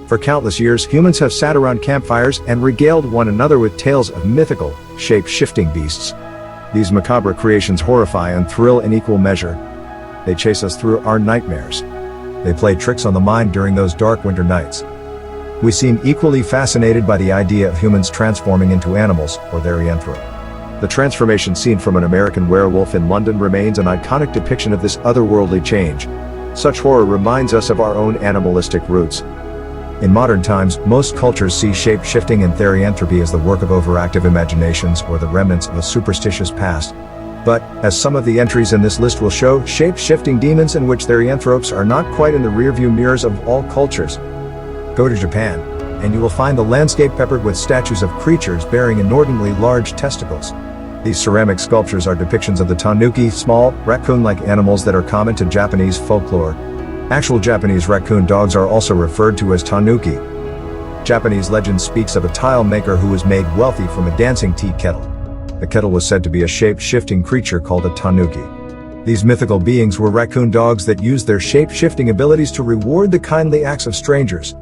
For countless years, humans have sat around campfires and regaled one another with tales of mythical, shape-shifting beasts. These macabre creations horrify and thrill in equal measure. They chase us through our nightmares. They play tricks on the mind during those dark winter nights. We seem equally fascinated by the idea of humans transforming into animals, or therianthrope. The transformation scene from An American Werewolf in London remains an iconic depiction of this otherworldly change. Such horror reminds us of our own animalistic roots. In modern times, most cultures see shape-shifting and therianthropy as the work of overactive imaginations or the remnants of a superstitious past. But, as some of the entries in this list will show, shape-shifting demons and witch therianthropes are not quite in the rearview mirrors of all cultures. Go to Japan, and you will find the landscape peppered with statues of creatures bearing inordinately large testicles. These ceramic sculptures are depictions of the tanuki, small, raccoon-like animals that are common to Japanese folklore. Actual Japanese raccoon dogs are also referred to as tanuki. Japanese legend speaks of a tile maker who was made wealthy from a dancing tea kettle. The kettle was said to be a shape-shifting creature called a tanuki. These mythical beings were raccoon dogs that used their shape-shifting abilities to reward the kindly acts of strangers.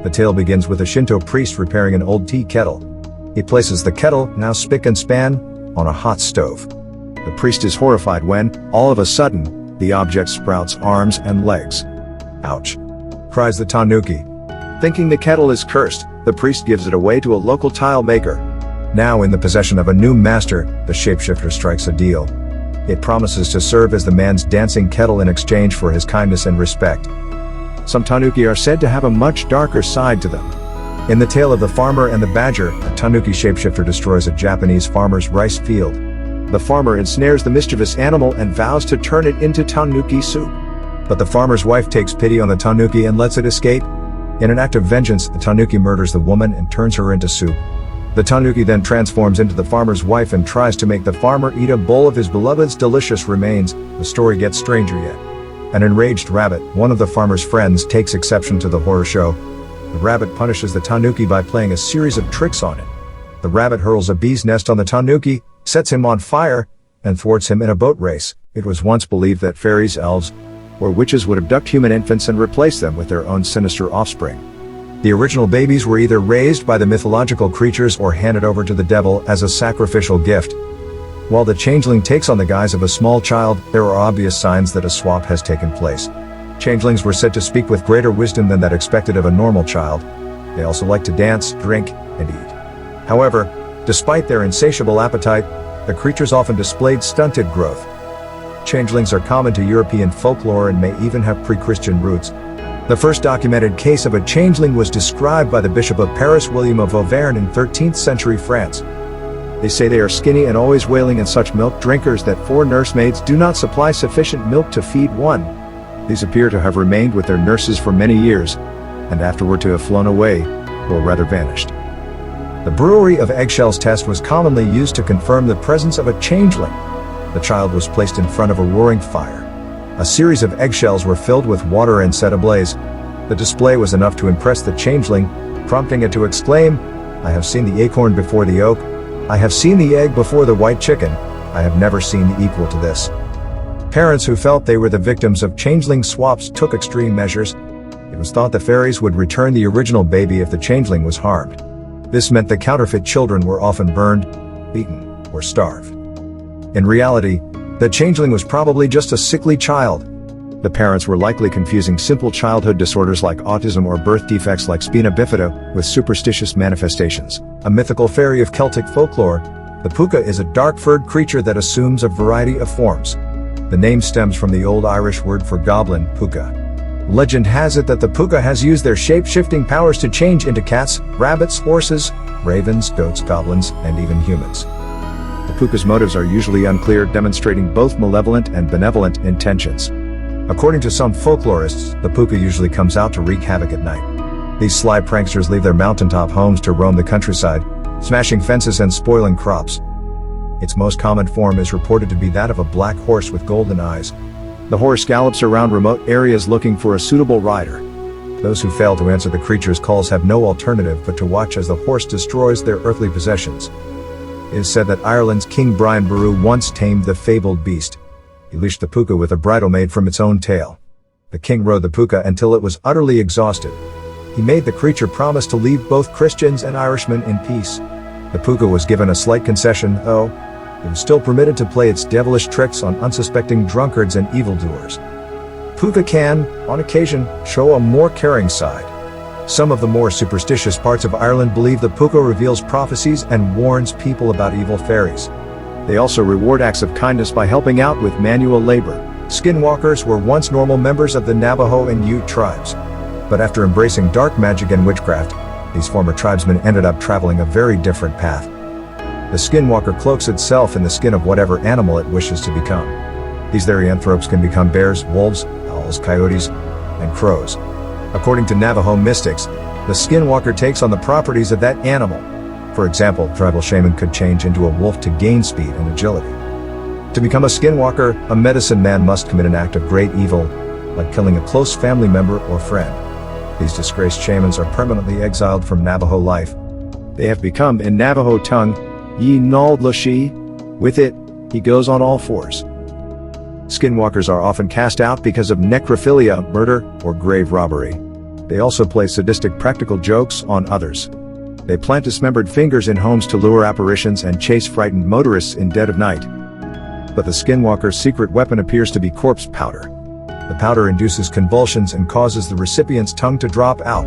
The tale begins with a Shinto priest repairing an old tea kettle. He places the kettle, now spick and span, on a hot stove. The priest is horrified when, all of a sudden, the object sprouts arms and legs. "Ouch!" cries the tanuki. Thinking the kettle is cursed, the priest gives it away to a local tile maker. Now in the possession of a new master, the shapeshifter strikes a deal. It promises to serve as the man's dancing kettle in exchange for his kindness and respect. Some tanuki are said to have a much darker side to them. In the tale of the farmer and the badger, a tanuki shapeshifter destroys a Japanese farmer's rice field. The farmer ensnares the mischievous animal and vows to turn it into tanuki soup. But the farmer's wife takes pity on the tanuki and lets it escape. In an act of vengeance, the tanuki murders the woman and turns her into soup. The tanuki then transforms into the farmer's wife and tries to make the farmer eat a bowl of his beloved's delicious remains. The story gets stranger yet. An enraged rabbit, one of the farmer's friends, takes exception to the horror show. The rabbit punishes the tanuki by playing a series of tricks on it. The rabbit hurls a bee's nest on the tanuki, sets him on fire, and thwarts him in a boat race. It was once believed that fairies, elves, or witches would abduct human infants and replace them with their own sinister offspring. The original babies were either raised by the mythological creatures or handed over to the devil as a sacrificial gift. While the changeling takes on the guise of a small child, there are obvious signs that a swap has taken place. Changelings were said to speak with greater wisdom than that expected of a normal child. They also like to dance, drink, and eat. However, despite their insatiable appetite, the creatures often displayed stunted growth. Changelings are common to European folklore and may even have pre-Christian roots. The first documented case of a changeling was described by the Bishop of Paris, William of Auvergne, in 13th century France. They say they are skinny and always wailing in such milk drinkers that 4 nursemaids do not supply sufficient milk to feed one. These appear to have remained with their nurses for many years, and afterward to have flown away, or rather vanished. The brewery of eggshells test was commonly used to confirm the presence of a changeling. The child was placed in front of a roaring fire. A series of eggshells were filled with water and set ablaze. The display was enough to impress the changeling, prompting it to exclaim, "I have seen the acorn before the oak. I have seen the egg before the white chicken. I have never seen the equal to this." Parents who felt they were the victims of changeling swaps took extreme measures. It was thought the fairies would return the original baby if the changeling was harmed. This meant the counterfeit children were often burned, beaten, or starved. In reality, the changeling was probably just a sickly child. The parents were likely confusing simple childhood disorders like autism or birth defects like spina bifida with superstitious manifestations. A mythical fairy of Celtic folklore, the Puka is a dark-furred creature that assumes a variety of forms. The name stems from the Old Irish word for goblin, Puka. Legend has it that the Puka has used their shape-shifting powers to change into cats, rabbits, horses, ravens, goats, goblins, and even humans. The Puka's motives are usually unclear, demonstrating both malevolent and benevolent intentions. According to some folklorists, the Puka usually comes out to wreak havoc at night. These sly pranksters leave their mountaintop homes to roam the countryside, smashing fences and spoiling crops. Its most common form is reported to be that of a black horse with golden eyes. The horse gallops around remote areas looking for a suitable rider. Those who fail to answer the creature's calls have no alternative but to watch as the horse destroys their earthly possessions. It is said that Ireland's King Brian Boru once tamed the fabled beast. He leashed the Puka with a bridle made from its own tail. The king rode the Puka until it was utterly exhausted. He made the creature promise to leave both Christians and Irishmen in peace. The Puka was given a slight concession, though. It was still permitted to play its devilish tricks on unsuspecting drunkards and evildoers. Puka can, on occasion, show a more caring side. Some of the more superstitious parts of Ireland believe the Puka reveals prophecies and warns people about evil fairies. They also reward acts of kindness by helping out with manual labor. Skinwalkers were once normal members of the Navajo and Ute tribes. But after embracing dark magic and witchcraft, these former tribesmen ended up traveling a very different path. The Skinwalker cloaks itself in the skin of whatever animal it wishes to become. These therianthropes can become bears, wolves, owls, coyotes, and crows. According to Navajo mystics, the Skinwalker takes on the properties of that animal. For example, tribal shaman could change into a wolf to gain speed and agility. To become a Skinwalker, a medicine man must commit an act of great evil, like killing a close family member or friend. These disgraced shamans are permanently exiled from Navajo life. They have become, in Navajo tongue, Yi Nald Lashi. With it, he goes on all fours. Skinwalkers are often cast out because of necrophilia, murder, or grave robbery. They also play sadistic practical jokes on others. They plant dismembered fingers in homes to lure apparitions and chase frightened motorists in dead of night. But the Skinwalker's secret weapon appears to be corpse powder. The powder induces convulsions and causes the recipient's tongue to drop out.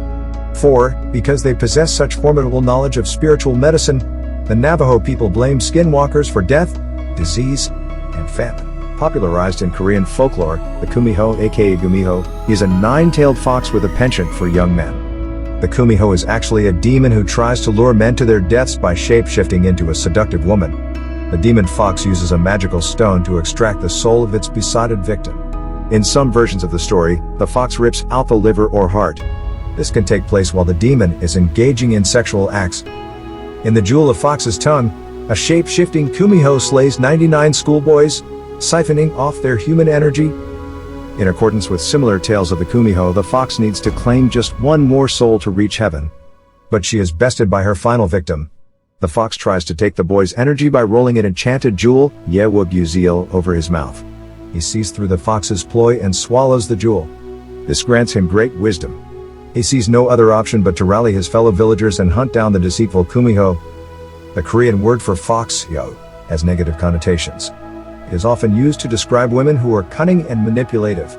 Because they possess such formidable knowledge of spiritual medicine, the Navajo people blame Skinwalkers for death, disease, and famine. Popularized in Korean folklore, the Kumiho, aka Kumiho, is a nine-tailed fox with a penchant for young men. The Kumiho is actually a demon who tries to lure men to their deaths by shape-shifting into a seductive woman. The demon fox uses a magical stone to extract the soul of its besotted victim. In some versions of the story, the fox rips out the liver or heart. This can take place while the demon is engaging in sexual acts. In the Jewel of Fox's Tongue, a shape-shifting Kumiho slays 99 schoolboys, siphoning off their human energy. In accordance with similar tales of the Kumiho, the fox needs to claim just one more soul to reach heaven. But she is bested by her final victim. The fox tries to take the boy's energy by rolling an enchanted jewel, Yewug Uziel, over his mouth. He sees through the fox's ploy and swallows the jewel. This grants him great wisdom. He sees no other option but to rally his fellow villagers and hunt down the deceitful Kumiho. The Korean word for fox, yo, has negative connotations. It is often used to describe women who are cunning and manipulative.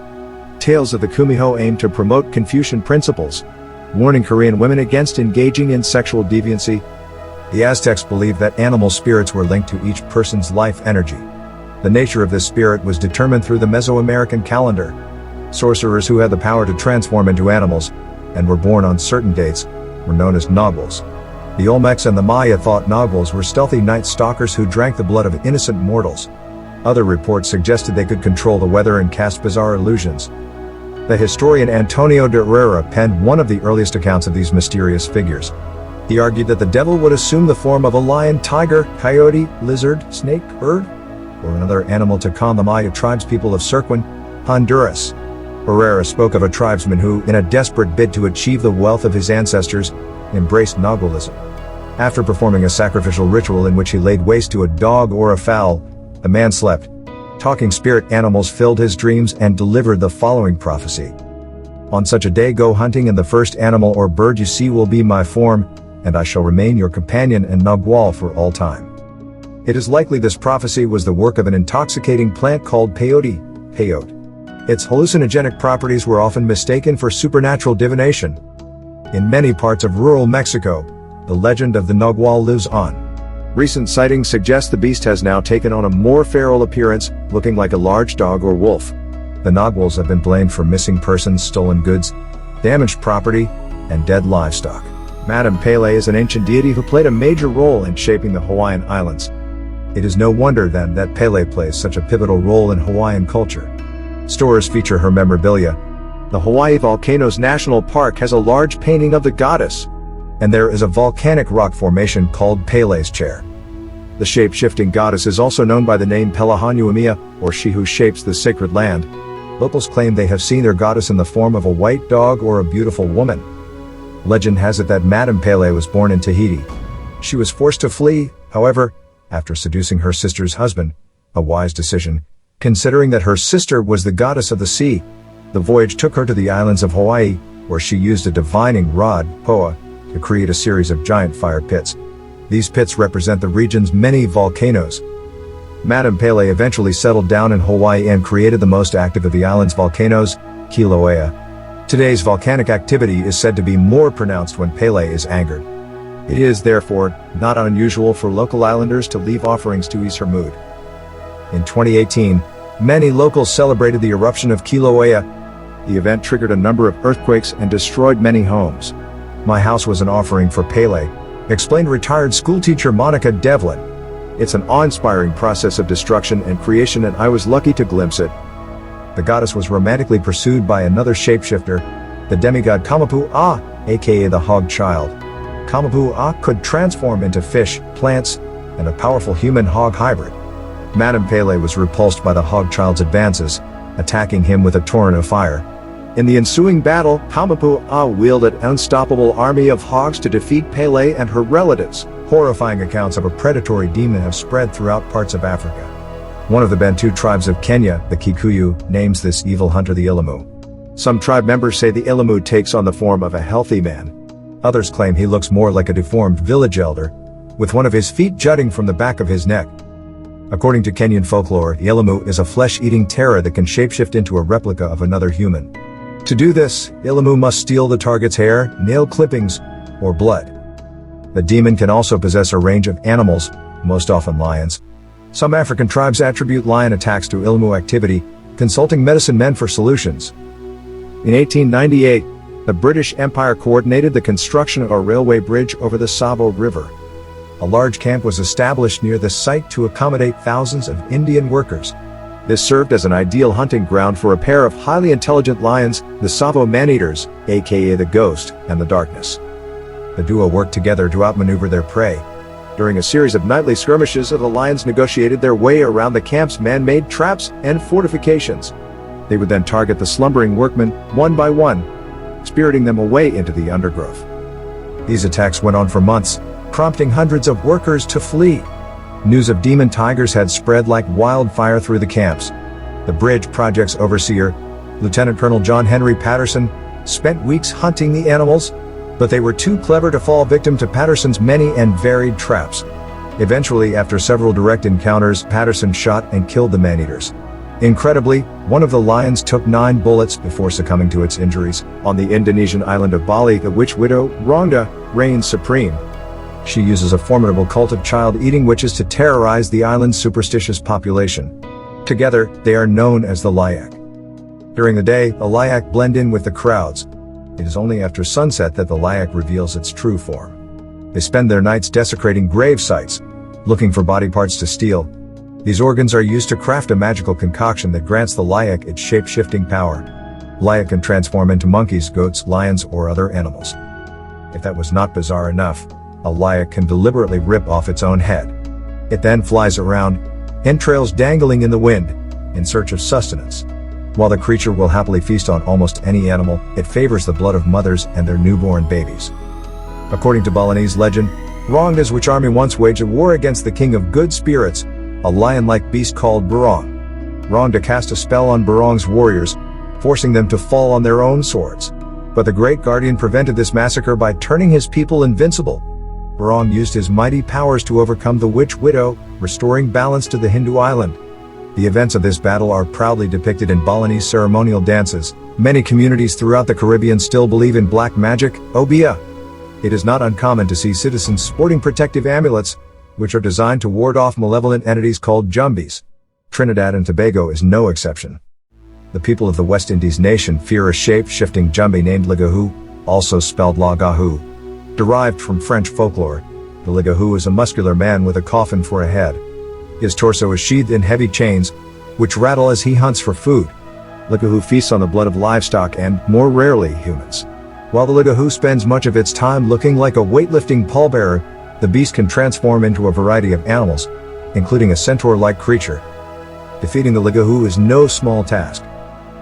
Tales of the Kumiho aim to promote Confucian principles, warning Korean women against engaging in sexual deviancy. The Aztecs believed that animal spirits were linked to each person's life energy. The nature of this spirit was determined through the Mesoamerican calendar. Sorcerers who had the power to transform into animals, and were born on certain dates, were known as Naguals. The Olmecs and the Maya thought Naguals were stealthy night stalkers who drank the blood of innocent mortals. Other reports suggested they could control the weather and cast bizarre illusions. The historian Antonio de Herrera penned one of the earliest accounts of these mysterious figures. He argued that the devil would assume the form of a lion, tiger, coyote, lizard, snake, bird, or another animal to con the Maya tribespeople of Sircuin, Honduras. Herrera spoke of a tribesman who, in a desperate bid to achieve the wealth of his ancestors, embraced Nagualism. After performing a sacrificial ritual in which he laid waste to a dog or a fowl, the man slept. Talking spirit animals filled his dreams and delivered the following prophecy. On such a day go hunting, and the first animal or bird you see will be my form, and I shall remain your companion and Nagual for all time. It is likely this prophecy was the work of an intoxicating plant called peyote, peyote. Its hallucinogenic properties were often mistaken for supernatural divination. In many parts of rural Mexico, the legend of the Nagual lives on. Recent sightings suggest the beast has now taken on a more feral appearance, looking like a large dog or wolf. The Naguals have been blamed for missing persons, stolen goods, damaged property, and dead livestock. Madame Pele is an ancient deity who played a major role in shaping the Hawaiian Islands. It is no wonder then that Pele plays such a pivotal role in Hawaiian culture. Stores feature her memorabilia. The Hawaii Volcanoes National Park has a large painting of the goddess, and there is a volcanic rock formation called Pele's Chair. The shape-shifting goddess is also known by the name Pelahanuamia, or she who shapes the sacred land. Locals claim they have seen their goddess in the form of a white dog or a beautiful woman. Legend has it that Madame Pele was born in Tahiti. She was forced to flee, however, after seducing her sister's husband, a wise decision, considering that her sister was the goddess of the sea. The voyage took her to the islands of Hawaii, where she used a divining rod, poa, to create a series of giant fire pits. These pits represent the region's many volcanoes. Madame Pele eventually settled down in Hawaii and created the most active of the island's volcanoes, Kilauea. Today's volcanic activity is said to be more pronounced when Pele is angered. It is, therefore, not unusual for local islanders to leave offerings to ease her mood. In 2018, many locals celebrated the eruption of Kilauea. The event triggered a number of earthquakes and destroyed many homes. "My house was an offering for Pele," explained retired schoolteacher Monica Devlin. "It's an awe-inspiring process of destruction and creation, and I was lucky to glimpse it." The goddess was romantically pursued by another shapeshifter, the demigod Kumiho, aka the Hog Child. Kumiho could transform into fish, plants, and a powerful human-hog hybrid. Madame Pele was repulsed by the Hog Child's advances, attacking him with a torrent of fire. In the ensuing battle, Kumiho wielded an unstoppable army of hogs to defeat Pele and her relatives. Horrifying accounts of a predatory demon have spread throughout parts of Africa. One of the Bantu tribes of Kenya, the Kikuyu, names this evil hunter the Illamu. Some tribe members say the Illamu takes on the form of a healthy man. Others claim he looks more like a deformed village elder, with one of his feet jutting from the back of his neck. According to Kenyan folklore, the Illamu is a flesh-eating terror that can shapeshift into a replica of another human. To do this, Illamu must steal the target's hair, nail clippings, or blood. The demon can also possess a range of animals, most often lions. Some African tribes attribute lion attacks to Illamu activity, consulting medicine men for solutions. In 1898, the British Empire coordinated the construction of a railway bridge over the Savo River. A large camp was established near the site to accommodate thousands of Indian workers. This served as an ideal hunting ground for a pair of highly intelligent lions, the Savo man-eaters, aka the Ghost, and the Darkness. The duo worked together to outmaneuver their prey. During a series of nightly skirmishes, the lions negotiated their way around the camp's man-made traps and fortifications. They would then target the slumbering workmen, one by one, spiriting them away into the undergrowth. These attacks went on for months, prompting hundreds of workers to flee. News of demon tigers had spread like wildfire through the camps. The bridge project's overseer, Lieutenant Colonel John Henry Patterson, spent weeks hunting the animals, but they were too clever to fall victim to Patterson's many and varied traps. Eventually, after several direct encounters, Patterson shot and killed the man-eaters. Incredibly, one of the lions took 9 bullets before succumbing to its injuries. On the Indonesian island of Bali, the witch widow, Rongda, reigns supreme. She uses a formidable cult of child-eating witches to terrorize the island's superstitious population. Together, they are known as the Layak. During the day, the Layak blend in with the crowds. It is only after sunset that the Layak reveals its true form. They spend their nights desecrating grave sites, looking for body parts to steal. These organs are used to craft a magical concoction that grants the Layak its shape-shifting power. Layak can transform into monkeys, goats, lions, or other animals. If that was not bizarre enough, a Layak can deliberately rip off its own head. It then flies around, entrails dangling in the wind, in search of sustenance. While the creature will happily feast on almost any animal, it favors the blood of mothers and their newborn babies. According to Balinese legend, Rongda's witch army once waged a war against the king of good spirits, a lion-like beast called Barong. Rongda cast a spell on Barong's warriors, forcing them to fall on their own swords. But the great guardian prevented this massacre by turning his people invincible. Barong used his mighty powers to overcome the witch widow, restoring balance to the Hindu island. The events of this battle are proudly depicted in Balinese ceremonial dances. Many communities throughout the Caribbean still believe in black magic, obia. It is not uncommon to see citizens sporting protective amulets, which are designed to ward off malevolent entities called jumbies. Trinidad and Tobago is no exception. The people of the West Indies nation fear a shape-shifting jumbi named Ligahu, also spelled Lagahu. Derived from French folklore, the Ligahu is a muscular man with a coffin for a head. His torso is sheathed in heavy chains, which rattle as he hunts for food. Ligahu feasts on the blood of livestock and, more rarely, humans. While the Ligahu spends much of its time looking like a weightlifting pallbearer, the beast can transform into a variety of animals, including a centaur-like creature. Defeating the Ligahu is no small task.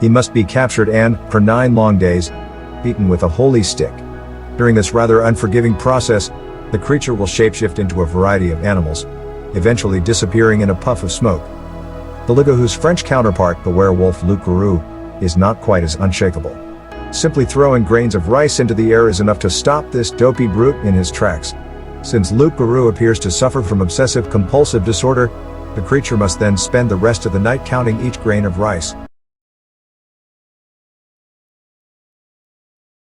He must be captured and, for 9 long days, beaten with a holy stick. During this rather unforgiving process, the creature will shapeshift into a variety of animals, eventually disappearing in a puff of smoke. The Ligahu's French counterpart, the werewolf loup-garou, is not quite as unshakable. Simply throwing grains of rice into the air is enough to stop this dopey brute in his tracks. Since Luke Guru appears to suffer from obsessive-compulsive disorder, the creature must then spend the rest of the night counting each grain of rice.